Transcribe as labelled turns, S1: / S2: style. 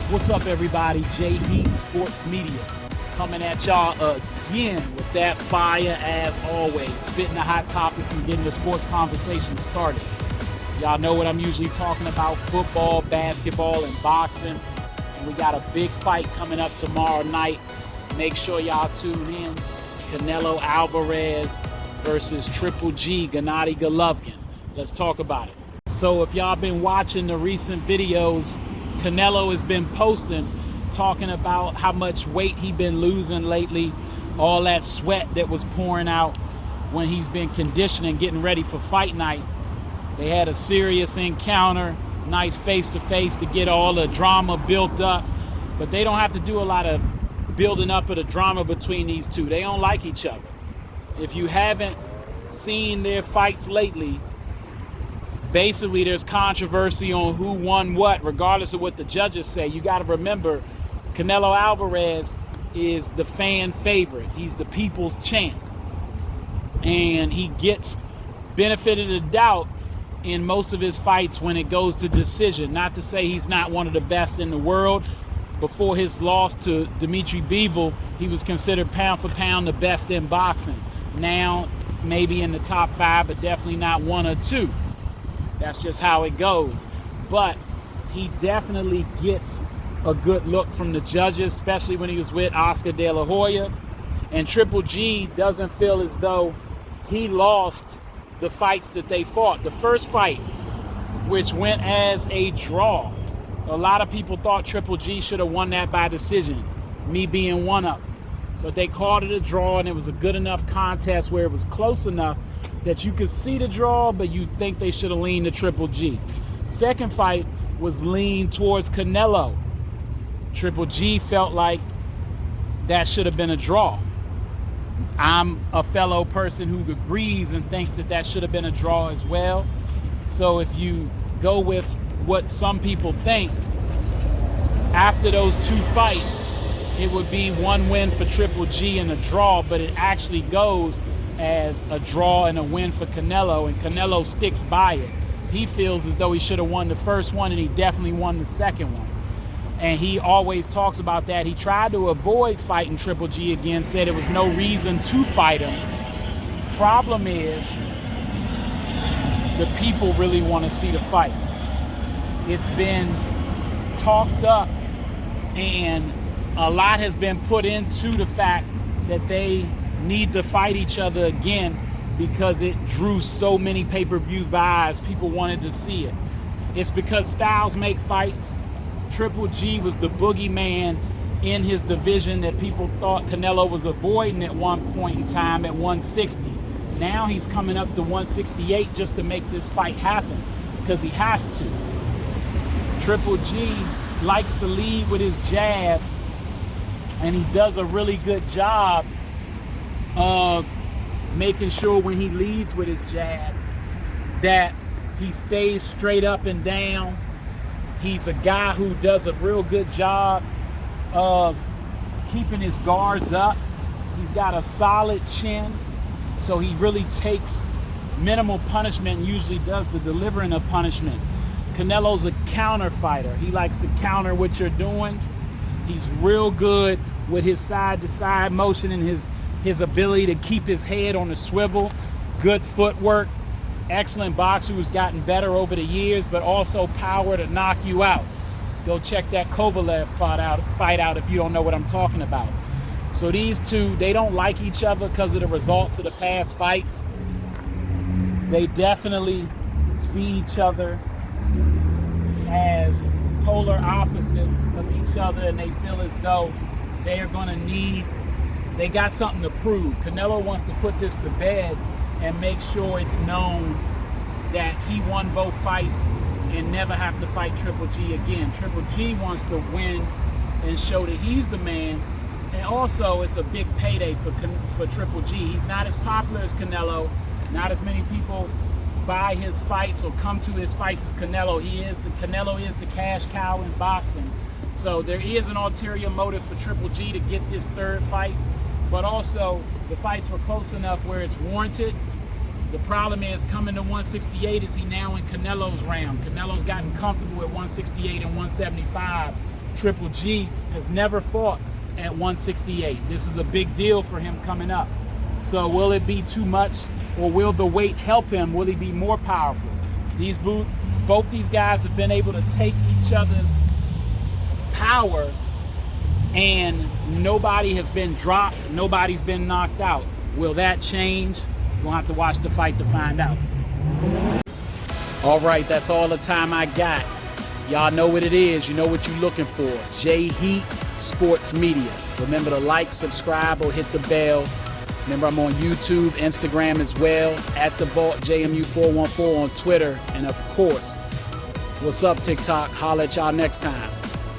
S1: What's up, everybody? J-Heat Sports Media coming at y'all again with that fire as always, spitting the hot topics and getting the sports conversation started. Y'all know what I'm usually talking about: football, basketball, and boxing. And we got a big fight coming up tomorrow night. Make sure y'all tune in. Canelo Alvarez versus Triple G, Gennady Golovkin. Let's talk about it. So if y'all been watching the recent videos, Canelo has been posting, talking about how much weight he been losing lately, all that sweat that was pouring out when he's been conditioning, getting ready for fight night. They had a serious encounter, nice face-to-face to get all the drama built up, but they don't have to do a lot of building up of the drama between these two. They don't like each other. If you haven't seen their fights lately, basically there's controversy on who won what, regardless of what the judges say. You got to remember, Canelo Alvarez is the fan favorite. He's the people's champ. And he gets benefit of the doubt in most of his fights when it goes to decision. Not to say he's not one of the best in the world. Before his loss to Dimitri Bivol, he was considered pound for pound the best in boxing. Now, maybe in the top 5, but definitely not 1 or 2. That's just how it goes. But he definitely gets a good look from the judges, especially when he was with Oscar De La Hoya. And Triple G doesn't feel as though he lost the fights that they fought. The first fight, which went as a draw, a lot of people thought Triple G should have won that by decision, me being one of them. But they called it a draw, and it was a good enough contest where it was close enough that you could see the draw, but you think they should have leaned to Triple G. Second fight was leaned towards Canelo. Triple G felt like that should have been a draw. I'm a fellow person who agrees and thinks that that should have been a draw as well. So if you go with what some people think, after those 2 fights, it would be 1 win for Triple G and a draw, but it actually goes as a draw and a win for Canelo, and Canelo sticks by it. He feels as though he should have won the first one, and he definitely won the second one. And he always talks about that. He tried to avoid fighting Triple G again, said there was no reason to fight him. Problem is, the people really want to see the fight. It's been talked up, and a lot has been put into the fact that they need to fight each other again because it drew so many pay-per-view buys. People wanted to see it. It's because styles make fights. Triple G was the boogeyman in his division that people thought Canelo was avoiding at one point in time at 160. Now he's coming up to 168 just to make this fight happen because he has to. Triple G likes to lead with his jab, and he does a really good job of making sure when he leads with his jab that he stays straight up and down. He's a guy who does a real good job of keeping his guards up. He's got a solid chin, so he really takes minimal punishment and usually does the delivering of punishment. Canelo's a counter fighter. He likes to counter what you're doing. He's real good with his side-to-side motion and his ability to keep his head on the swivel. Good footwork. Excellent boxer who's gotten better over the years, but also power to knock you out. Go check that Kovalev fight out if you don't know what I'm talking about. So these two, they don't like each other because of the results of the past fights. They definitely see each other as polar opposites of each other, and they feel as though they are going to they got something to prove. Canelo wants to put this to bed and make sure it's known that he won both fights and never have to fight Triple G again. Triple G wants to win and show that he's the man, and also it's a big payday for Triple G. He's not as popular as Canelo. Not as many people buy his fights or come to his fights as Canelo. Canelo is the cash cow in boxing. So there is an ulterior motive for Triple G to get this third fight, but also the fights were close enough where it's warranted. The problem is, coming to 168, is he now in Canelo's round. Canelo's gotten comfortable at 168 and 175. Triple G has never fought at 168. This is a big deal for him coming up. So will it be too much, or will the weight help him? Will he be more powerful? Both these guys have been able to take each other's power, and nobody has been dropped, nobody's been knocked out. Will that change? We'll have to watch the fight to find out. All right, that's all the time I got. Y'all know what it is. You know what you're looking for. J Heat Sports Media. Remember to like, subscribe, or hit the bell. Remember, I'm on YouTube, Instagram as well, at The Vault JMU414 on Twitter. And of course, what's up, TikTok? Holla at y'all next time.